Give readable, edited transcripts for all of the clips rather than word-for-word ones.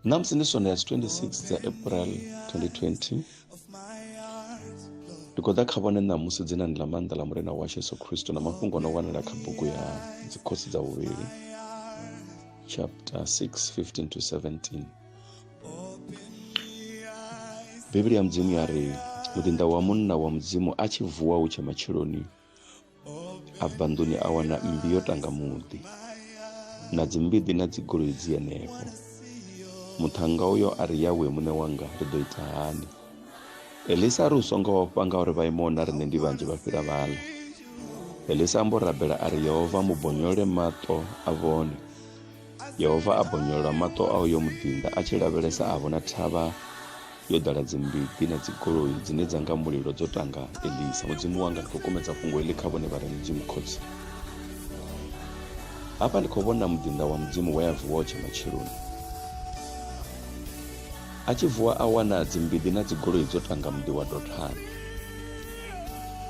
Namsi ndi Sunday 26 April 2020. Ndikoda khavone namusi dzina ndi la maanḓa la murena wa Yesu Kristo na mafhungo no wanala kha bugu ya dzikhosi dza vhuvhili chapter 6:15 to 17. Biblia ya Mudzimu yari mudinda wa munna wa Mudzimu a tshi vuwa hu tshe matshiloni a banduni a wana mmbi yo tanga muḓi na dzimbidi na dzigoloi dzi henefho. Muthannga uyo ari yawe muṋe wanga ri ḓo ita hani? Elisa ari u songo vhofha ngauri vha imona riṋe ndi vhanzhi vha fhira vhaḽa. Elisa ambo rabela ari Yehova mubonyole maṱo a vhone. Yehova a bonyolela maṱo a uyo mudinda a tshi lavhelesa a vhona thavha yo ḓala dzimbidi na dzigoloi dzine dza nga mulilo dzo tanga Elisa. Mudzimu wanga ndi khou kumedza fhungo iḽi kha vhone vha re Mudzimu khotsi. Hafha ndi khou vhona mudinda wa Mudzimu we a vuwa tshe matshiloni. A tshi vuwa a wana dzimbidi na dzigoloi dzo tanga muḓi wa Dothani.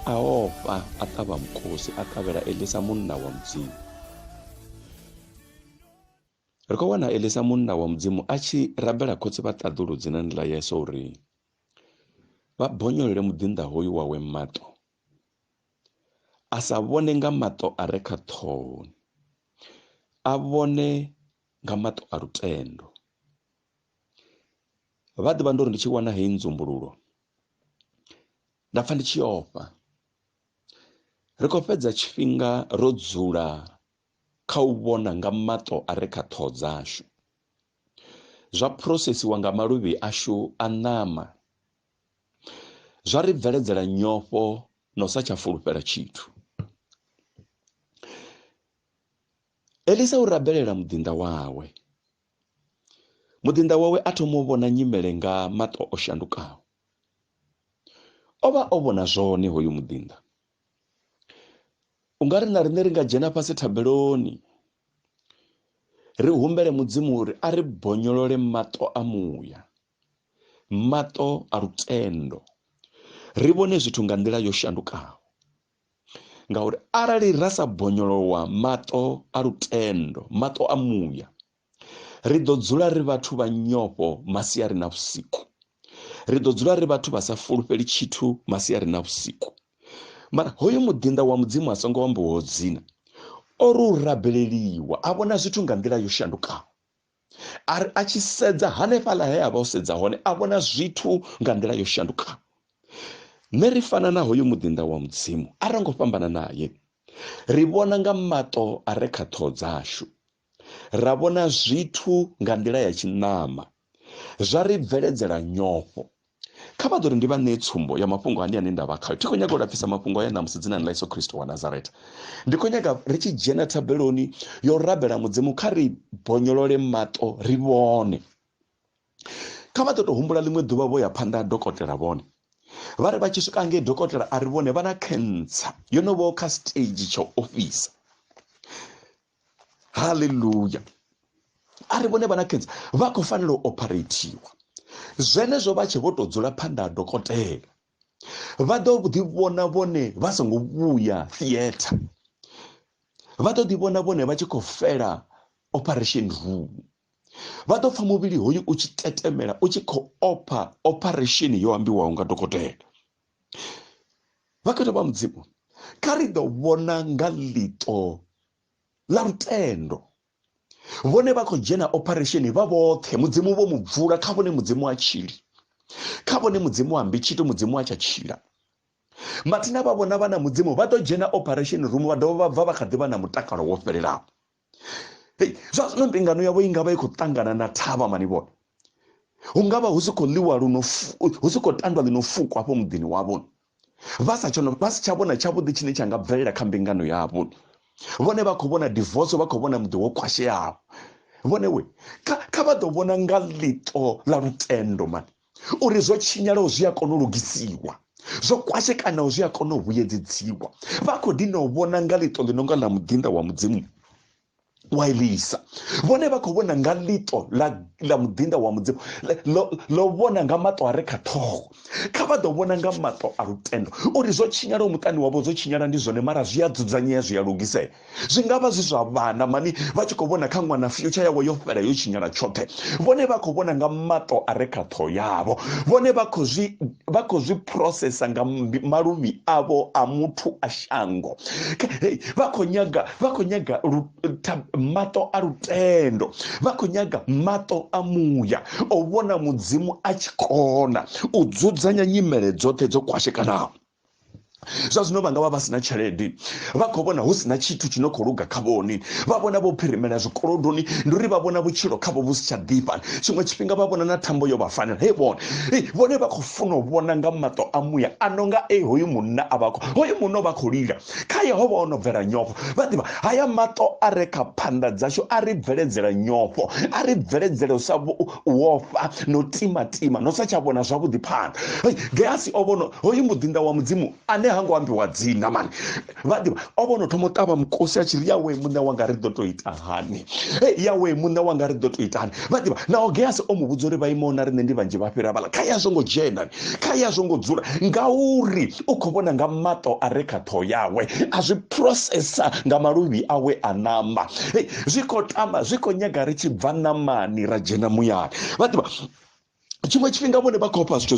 A ofha a ṱavha mukosi a ṱavhela Elisa munna wa Mudzimu. Ri khou wana Elisa munna wa Mudzimu a tshi rabela khotsi vha ṱaḓulu dzinani ḽa Yesu uri vha bonyolele mudinda hoyu wawe maṱo, a sa vhone nga maṱo a re kha ṱhoho, a vhone nga maṱo a lutendo. Vha ḓivha ndo ri ndi tshi wana heyi nzumbululo nda pfa ndi tshi ofha. Ri khou fhedza tshifhinga ro dzula kha u vhona nga maṱo a re kha ṱhoho dzashu, zwa phurosesiwa nga maluvhi ashu a ṋama, zwa ri bveledzela nyofho na u sa tsha fulufhela tshithu. Elisa u rabelela mudinda wawe. Mudinda wawe a thoma u vhona nyimele nga maṱo o shandukaho. O vha o vhona zwone hoyu mudinda. Ungari na riṋe ri nga dzhena fhasi thabeloni ri humbele Mudzimu uri a ri bonyolole maṱo a muya, maṱo a lutendo, ri vhone zwithu nga nḓila yo shandukaho. Ngauri arali ra sa bonyolowa maṱo a lutendo, maṱo a muya, ri ḓo dzula ri vhathu vha nyofho masiari na vhusiku. Ri ḓo dzula ri vhathu vha sa fulufheli tshithu masiari na vhusiku. Mara hoyu mudinda wa Mudzimu a songo ambiwaho dzina o ri u rabeleliwa a vhona zwithu nga nḓila yo shandukaho. A tshi sedza hanefhaḽa he a vha o sedza hone a vhona zwithu nga nḓila yo shandukaho. Nṋe ri fana na hoyu mudinda wa Mudzimu a ro ngo fhambana naye. Ri vhona nga maṱo a re kha ṱhoho dzashu, ra vhona zwithu nga nḓila ya tshiṋama, zwa ri bveledzela nyofho. Kha vha ḓo ri ndi vha ṋee tsumbo ya mafhungo ane nda vha khayo. Thi khou nyaga u lapfisa mafhungo aya ṋamusi dzinani ḽa Yesu Kristo wa Nazareta. Ndi khou nyaga ri tshi dzhena thabeloni yo rabela Mudzimu kha ri bonyolole maṱo ri vhone. Kha vha ḓo tou humbula ḽiṅwe ḓuvha vho ya phanḓa ha dokotela vhone. Vha ri vha tshi swika ngei dokotela a ri vhone vha na cancer yo no vho kha stage tsha u ofisa. Hallelujah. A ri vhone vha na cancer vha khou fanela u operatewa. Zwenezwo vha tshe vho tou dzula phanḓa ha dokotela vha ḓo ḓi vhona vhone vha songo vhuya theatre. Vha ḓo ḓi vhona vhone vha tshi khou fela operation room. Vha ḓo pfha muvhili hoyu u tshi tetemela u tshi khou opha operation yo ambiwaho nga dokotela. Vha khou vha Mudzimu kha ri ḓo vhona nga ḽiṱo ḽa lutendo. Vhone vha khou dzhena operation vha vhoṱhe Mudzimu vho mu bvula kha vhone Mudzimu a tshili. Kha vhone Mudzimu ambi tshithu Mudzimu a tsha tshila. Mathina vha vhona vha na Mudzimu vha ḓo dzhena operation room vha dovha vha bva vha kha ḓi vha na mutakalo wo fhelelaho. Zwa zwino mbingano yavho i nga vha i khou ṱangana na thavha mani vhone. Hu nga vha hu si khou ḽiwa hu si khou tandwa ḽi no fukwa hafho muḓini wavho. Vha si tsha vhona tshavhuḓi tshine tsha nga bvelela kha mbingano yavho. Vhone vha khou vhona divorce, vha khou vhona muḓi wo kwasheaho. Vhone we kha vha ḓo vhona nga ḽiṱo ḽa lutendo mani uri zwo tshinyalaho zwi a kona u lugisiwa, zwo kwashekanaho zwi a kona u vhuyedziwa. Vha khou dina u vhona nga ḽiṱo ḽi no nga ḽa mudinda wa Mudzimu. wa Elisa. Vone vha khou vhona nga ḽito la mudinda wa mudzimu lo vhona nga maṱo a re kha ṱhoho. Kha vha ḓo vhona nga maṱo a lutendo uri zwo tshinyala muṱani wavho zwo tshinyala ndi zwone, mara zwi a dzudzanyea, zwi a lugisea. Zwi nga vha zwi zwa vhana mani vha tshi khou vhona kha ṅwana future yawe yo fhela yo tshinyala tshoṱhe. Vhone vha khou vhona nga maṱo a re kha ṱhoho yavho. Vhone vha khou zwi processa nga maluvhi avho a muthu a shango. Vha khou nyaga maṱo a lutendo, vha khou nyaga maṱo a muya o vhona mudzimu a tshi kona u dzudzanya nyimele dzoṱhe dzo kwashekanaho. Zwa zwino vha nga vha sina tshelede, vha khou vhona hu sina tshithu tshi no khou luga kha vhone, vha vhona vho phirimela zwikolodoni, ndi uri vha vhona vhutshilo khavho vhu si tsha ḓifha. Tshiṅwe tshifhinga vha vhona na thambo yo vha fanela. Vhone vha khou funa u vhona nga maṱo a muya a no nga hoyu munna a vha hoyu munna vha khou lila kha Yehova o no bvela nyofho. Vha ḓivha haya maṱo a re kha phanḓa dzashu a ri bveledzela nyofho, a ri bveledzela u sa wofa no timatima no sa tsha vhona zwavhuḓi phanḓa. Geasi o vhona hoyu mudinda wa mudzimu ane hango ambiwa dzina mani, vha ḓivha o vhono thoma u ṱavha mukosi a tshi ri yawe muṋe wanga ri ḓo to ita hani, yawe muṋe wanga ri ḓo to ita hani. Vha ḓivha naho Geasi o mu vhudza uri vha ima na riṋe ndi vhanzhi vha fhira vhala, kha ya zwo ngo dzhena, kha ya zwo ngo dzula, ngauri u khou vhona nga maṱo a re kha ṱhoho yawe, a zwi processa nga maluvhi awe a ṋama. Zwi khou tama, zwi khou nyaga ri tshi bva ṋamani ra dzhena muyani. Vha ḓivha tshiṅwe tshifhinga vhone vha khou pha zwithu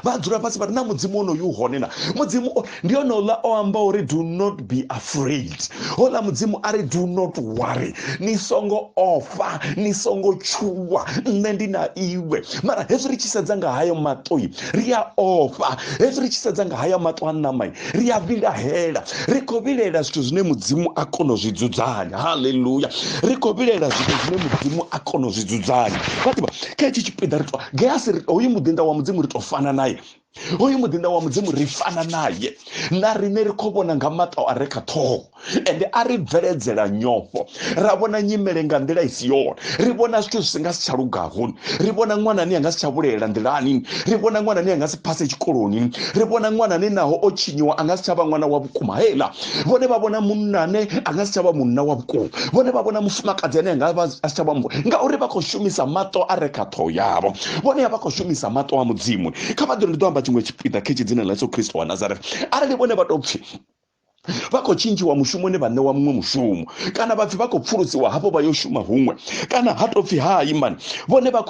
vha dzula fhasi vha ri na mudzimu onoyu hone na mudzimu ndi onola o amba uri do not be afraid. Hola mudzimu ari do not worry, ni songo ofa, ni songo tshuwa, nṋe ndi na iwe. Mara hezwi ri tshi sedza nga hayo maṱoi ri a ofa, hezwi ri tshi sedza nga hayo maṱo a ṋamai ri a vhilahela, ri khou vhilela zwithu zwine mudzimu a kona u zwi dzudzanya. Haleluya, ri khou vhilela zwithu zwine mudzimu a kona u zwi dzudzanya. Vhaḓivha kha hetshi tshipiḓa ri to Geasi hoyu mudinda wa mudzimu ri to fana naye, hoyu mudinda wa mudzimu ri fana naye, na riṋe ri khou vhona nga maṱo a re kha ṱhoho ende a ri bveledzela nyofho. Ra vhona nyimele nga nḓila i si yone, ri vhona zwithu zwi nga si tsha lugaho, ri vhona ṅwanani a nga si tsha vhulela nḓilani, ri vhona ṅwanani a nga si phase tshikoloni, ri vhona ṅwanani naho o tshinyiwa a nga si tsha vha ṅwana wa vhukuma. Hela vhone vha vhona munnane a nga si tsha vha munna wa vhukuma, vhone vha vhona mufumakadzi ane a nga vha a si tsha vha ngauri vha khou shumisa maṱo a re kha ṱhoho yavho. Vhone vha khou shumisa maṱo a mudzimu. Kha vha ḓo ndi ḓo amba tshiṅwe tshipiḓa kha dzina ḽa Yesu Kristo wa Nazareth. Arali vhone vha tou pfhi vha khou tshintshiwa mushumoni vha ṋewa muṅwe mushumo, kana vhapfi vha khou pfulusiwa hafho vha yo shuma huṅwe, kana ha tou pfhi hai mani vhone vha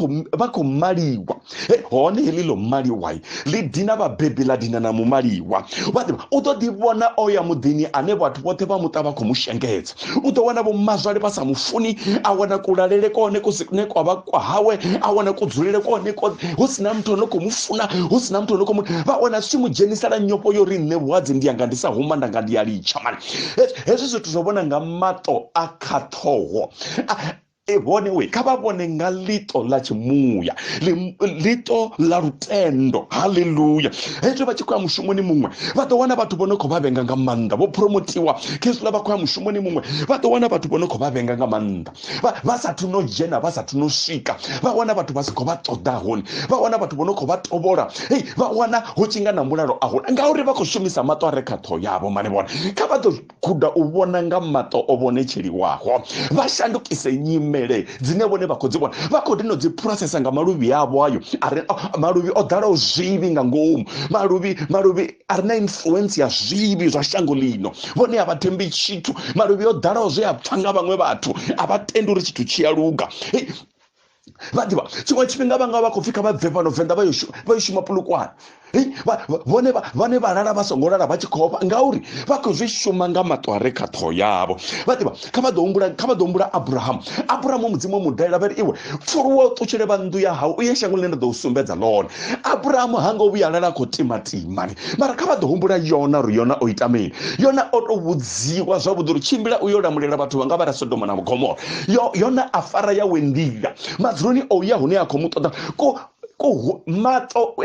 khou maliwa. Hone heḽi ḽo maliwa ḽi dina vhabebi ḽa dina na mumaliwa. Vhaḓivha u ḓo ḓi vhona o ya muḓini ane vhathu vhoṱhe vha muṱa vha khou mu shengedza. U ḓo wana vho mazwale vha sa mufuni, a wana kulalele kone kune kwa vha kwa hawe, a wana kudzulele kone hu sina muthu ono khou mu funa, hu sina muthu ono khou mu vha wana zwi tshi mu dzhenisela nyofho yo ri nṋe vhuhadzi ndi yanga ndi sa huma ndanga ndi ya litsha mani. Hezwi zwithu zwo vhona nga maṱo a kha ṱhoho. Vhone kha vha vhone nga ḽito ḽa tshimuya, ḽito ḽa lutendo. Haleluya, hezwi vha tshi khou ya mushumoni muṅwe vha ḓo wana vhathu vho no khou vha vhenga nga maanḓa, vho promotiwa khezwiḽa vha khou ya mushumoni muṅwe vha ḓo wana vhathu vho no khou vha vhenga nga maanḓa, vha sathu no dzhena, vha sathu no swika, vha wana vhathu vha si khou vha ṱoḓa hone, vha wana vhathu vho no khou vha tovhola, vha wana hu tshi nga na mulalo a hone ngauri vha khou shumisa maṱo a re kha ṱhoho yavho. Mani vhone kha vha ḓo guda u vhona nga maṱo o vhonetsheliwaho, vha shandukise nyimele dzine vhone vha khou dzi vhona, vha khou dino dzi processa nga maluvhi avho ayo maluvhi o ḓalaho zwivhi nga ngomu, maluvhi a re na influence ya zwivhi zwa shango lino. Vhone a vha thembi tshithu, maluvhi o ḓalaho zwe a pfha nga vhaṅwe vhathu, a vha tendi uri tshithu tshi a luga. Vhaḓivha tshiṅwe tshifhinga vha nga vha khou pfhi kha vha bve fhano Venḓa vha yo shuma pulukwane, vhone vha lala vha songo lala vha tshi khou ofha ngauri vha khou zwi shuma nga maṱo a re kha ṱhoho yavho. Vhaḓivha kha vha ḓo humbula Abrahamu mudzimu mu dalela vha ri iwe pfuruwa u ṱutshele vha nnḓu ya hau u ye shangoni ḽine nda ḓo u sumbedza ḽone. Abrahamu ha ngo vhuya lala a khou timatimani, mara kha vha ḓo humbula Yona uri Yona o ita mini. Yona o tou vhudziwa zwavhuḓi uri tshimbila u yo lamulela vhathu vha nga vha ra Sodoma na Gomora. Yona a fara yawe nḓila madzuloni o ya hune a khou mu ṱoḓa mato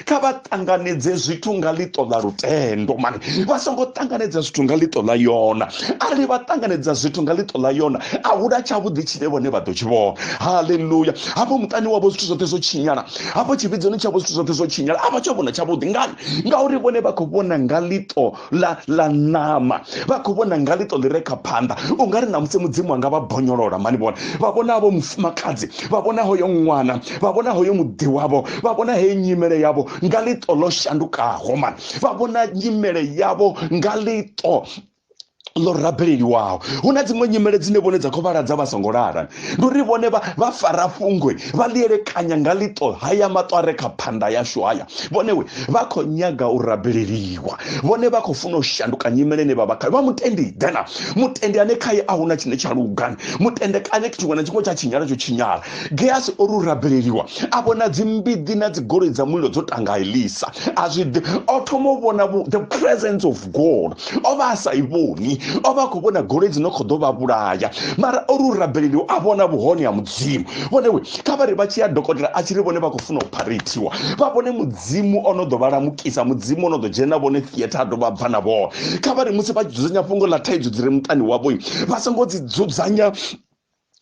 kha vha ṱanganedze zwithu nga ḽiṱo ḽa lutendo mani, vha songo ṱanganedza zwithu nga ḽiṱo ḽa yona. Arali vha ṱanganedza zwithu nga ḽiṱo ḽa yona a huna tshavhuḓi tshine vhone vha ḓo tshi vhona. Haleluya. Hafho muṱani wavho zwithu zwoṱhe zwo tshinyala, hafho tshivhidzoni tshavho zwithu zwoṱhe zwo tshinyala, a vha tsha vhona tshavhuḓi. Ngani? Ngauri vhone vha khou vhona nga ḽiṱo ḽa ṋama, vha khou vhona nga ḽiṱo ḽi re kha phanḓa. U nga ri na musi mudzimu anga vha bonyolola mani vhona, vha vhona havho mufumakadzi, vha vhona hoyo ṅwana, vha vhona hoyo muḓi wavho, vha vhona heyo nyimele yavho nga ḽiṱo ḽo shandukaho mani, vha vhona nyimele yavho nga ḽiṱo ḽo rabeleliwaho. Hu na dziṅwe nyimele dzine vhone dza khou vhaladza vha songo lara, ndi uri vhone vha fara fhungwe vha ḽi elekanya nga ḽiṱo haya maṱo a re kha phanḓa yashu haya. Vhone vha khou nyaga u rabeleliwa, vhone vha khou funa u shanduka nyimele ine vha vha khayo. Vha mutendi dena, mutendi ane khaye a huna tshine tsha lugani, mutende ane tshiṅwe na tshiṅwe tsha tshinyala tsho tshinyala. Geasi ori u rabeleliwa a vhona dzimbiḓi na dzigoloi dza mulilo dzo tanga Elisa, a zwi o thoma u vhona the presence of God, o vha a sa i vhoni, o vha a khou vhona goloi dzi no khou ḓo vha vhulaya, mara ori u rabeleliwa a vhona vhuhone ha mudzimu. Vhone kha vha ri vha tshi ya dokotela a tshi ri vhone vha khou funa u pharithiwa, vha vhone mudzimu o no ḓo vha lamukisa, mudzimu o no ḓo dzhena vhone theatre a dovha bva na vhone. Kha vha ri musi vha dzudzanya fhungo ḽa thaidzo dzi re muṱani wavho vha songo dzi dzudzanya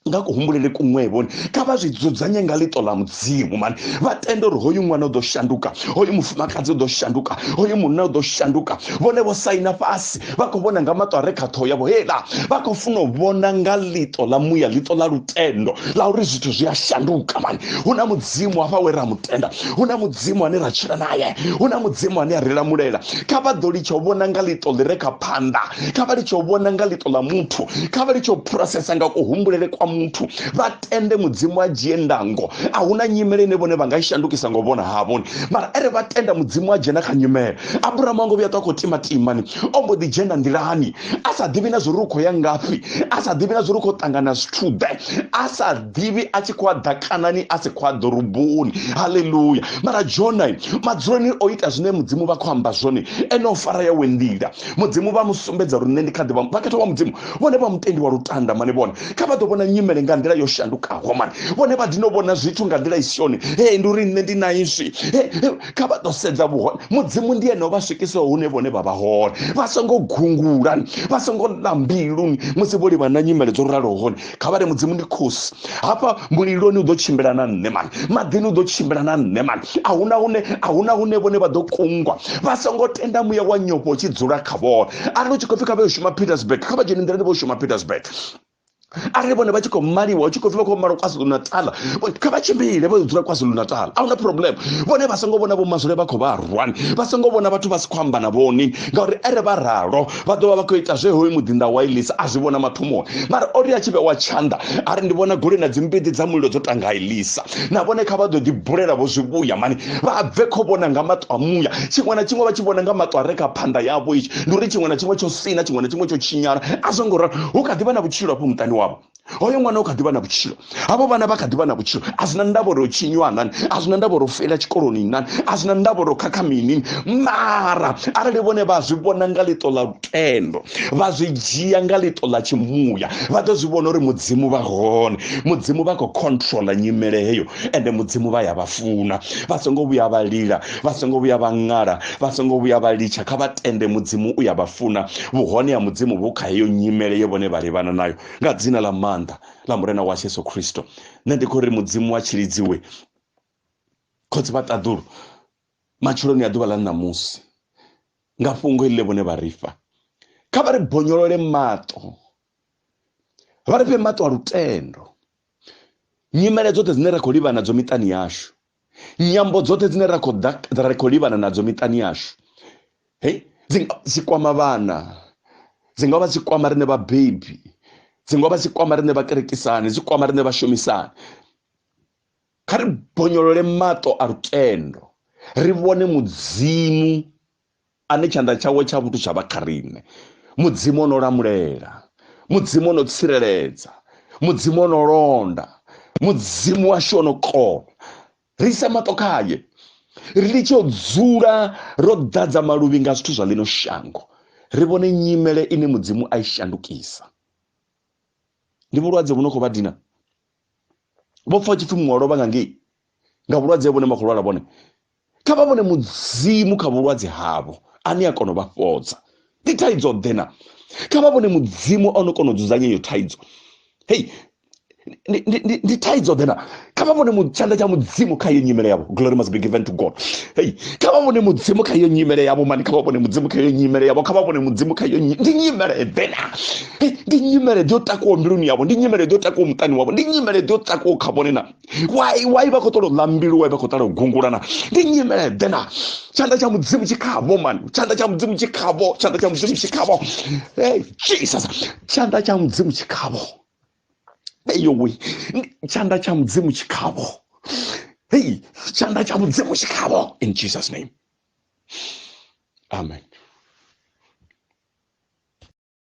nga kuhumbulele kuṅwevho, kha vha zwi dzudzanye nga ḽiṱo ḽa mudzimu mani. Vha tende uri hoyu ṅwana u ḓo shanduka, hoyu mufumakadzi u ḓo shanduka, hoyu munna u ḓo shanduka. Vhone vho saina fhasi, vha khou vhona nga maṱo a re kha ṱhoho yavho hela, vha khou funa u vhona nga ḽiṱo ḽa muya, ḽiṱo ḽa lutendo ḽa uri zwithu zwi a shanduka mani. Hu na mudzimu hafha we ra mutenda, hu na mudzimu ane ra tshila naye, hu na mudzimu ane a ri lamulela. Kha vha ḓo litsha u vhona nga ḽiṱo ḽi re kha phanḓa, kha vha litsha u vhona nga ḽiṱo ḽa muthu, kha vha litsha u phurosesa nga kuhumbulele kwa muthu. Vha tende mudzimu a dzhie ndango, a huna nyimele ine vhone vha nga i shandukisa nga u vhona havhoni, mara ere vha tenda mudzimu a dzhena kha nyimele. Aburahamu a ngo vhuya ṱwa khou timatimani, o mbo ḓi dzhena nḓilani a sa ḓivhi na zwo ri u khou ya ngafhi, a sa ḓivhi na zwo ri u khou ṱangana zwithu ḓe, a sa ḓivhi a tshi khou a ḓa Kanani a si khou a ḓoroboni. Haleluya. Mara Jona madzuloni o ita zwine mudzimu vha khou amba zwone, ene o fara yawe nḓila. Mudzimu vha musumbedza uri nṋe ndi kha ḓivha vhakhetha wa mudzimu, vhone vha mutendi wa lutanda mani. Vhone kha vha ḓo vhona nyimele nga nḓila yo shandukaho mani, vhone vha dino vhona zwithu nga nḓila i si yone. Ndi uri nṋe ndi na izwi, kha vha ḓo sedza vhuhone. Mudzimu ndi ene o vha swikisaho hune vhone vha vha hone, vha songo gungula, vha songo ḽa mbilu musi vho livha na nyimele dzo raloho hone. Kha vha ri mudzimu ndi khosi, hafha muliloni u ḓo tshimbila na nṋe mani, maḓini u ḓo tshimbila na nṋe mani. A huna hune vhone vha ḓo kungwa, vha songo tenda muya wa nyofho u tshi dzula kha vhone. Arali u tshi khou pfi kha vha yo shuma Pietersburg, kha vha dzhene nḓilani vho shuma Pietersburg. Arali vhone vha tshi khou maliwa, u tshi khou pfi vha khou maliwa KwaZulu Natal, kha vha tshimbile vha dzula KwaZulu Natal, a huna problem. Vhone vha songo vhona vho mazwile vha khou vha rwani, vha songo vhona vhathu vha si khou amba na vhoni, ngauri ere vha ralo vha ḓo vha vha khou ita zwe hoyu muḓinḓa wa Elisa a zwi vhona mathomoni. Mara ori a tshi vhewa tshanḓa a ri ndi vhona goloi na dzimbiḓi dza mulilo dzo tanga Elisa, na vhone kha vha ḓo ḓi bulela vho zwivhuya mani, vha bve khou vhona nga maṱo a muya. Tshiṅwe na tshiṅwe vha tshi vhona nga maṱo a re kha phanḓa yavho itshi, ndi uri tshiṅwe na tshiṅwe tsho sina, tshiṅwe na tshiṅwe tsho tshinyala. A zwo ngo ralo, hu kha ḓi vha na vhutshilo hafho muṱani wavho. Hoyo ṅwana u kha ḓivha na vhutshilo, havho vhana vha kha ḓivha na vhutshilo. A zwi na ndavha uri o tshinyiwa nani, a zwi na ndavha uri o feila tshikoloni nani, a zwi na ndavha uri o khakha mini. Mara arali vhone vha zwi vhona nga ḽiṱo ḽa lutendo, vha zwi dzhia nga ḽiṱo ḽa tshimuya, vha ḓo zwi vhona uri mudzimu vha hone, mudzimu vha khou controla nyimele heyo, ende mudzimu vha ya vha funa. Vha songo vhuya vha lila, vha songo vhuya vha ṅala, vha songo vhuya vha litsha. Kha vha tende mudzimu u ya vha funa, vhuhone ha mudzimu vhu kha heyo nyimele ye vhone vha livhana nayo, nga dzina ḽa maanḓa ḽa murena wa Yesu Kristo. Nṋe ndi khou ri mudzimu wa tshilidziwe khotsi vha ṱaḓulu matshiloni a ḓuvha ḽa ṋamusi nga fhungo iḽi vhone vha ri fha. Kha vha ri bonyolole maṱo, vha ri fhe maṱo a lutendo. Nyimele dzoṱhe dzine ra khou livha nadzo miṱani yashu, nyambo dzoṱhe dzine ra khou livhana nadzo miṱani yashu, dzi kwama vhana, dzi nga vha dzi kwama riṋe vhabebi, dzi nga vha dzi kwama riṋe vhakerekisani, dzi kwama riṋe vhashumisani. Kha ri bonyolole maṱo a lutendo, ri vhone mudzimu ane tshanḓa tshawe tsha vhuthu tsha vha kha riṋe, mudzimu o no lamulela, mudzimu o no tsireledza, mudzimu o no londa, mudzimu washu o no kona. Ri ise maṱo khaye, ri litshe u dzula ro ḓadza maluvhi nga zwithu zwa ḽino shango, ri vhone nyimele ine mudzimu a i shandukisa. Ndi vhulwadze vhu no khou vha dina, vho pfa tshipfi muṅwe o lovha nga ngei, nga vhulwadze vhone makho lwala vhone kha vha vhone mudzimu kha vhulwadze havho ane a kona u vha fhodza. Ndi thaidzo ḓe na kha vha vhone mudzimu ono kona u dzudzanya iyo thaidzo. Hey, ndi thaidzo ḓe na kha vha vhone tshanḓa tsha mudzimu kha iyo nyimele yavho. Glory must be given to God. Hey, kha vha vhone mudzimu kha iyo nyimele yavho mani, kha vha vhone mudzimu kha iyo nyimele yavho, kha vha vhone mudzimu kha iyo ndi nyimele ḓe na. Ndi nyimele ḓo takuwa mbiluni yavho, ndi nyimele ḓo takuwa muṱani wavho, ndi nyimele ḓo takuwa kha vhone na. Why vha khou ṱola ḽa mbilu, why vha khou ṱola u gungulana, ndi nyimele ḓe na. Tshanḓa tsha mudzimu tshi khavho mani, tshanḓa tsha mudzimu tshi khavho, tshanḓa tsha mudzimu tshi khavho. Hey Jesus, tshanḓa tsha mudzimu tshi khavho. Eyo we tshanḓa tsha mudzimu tshi khavho. Hey, tshanḓa tsha mudzimu tshi khavho in Jesus name. Amen.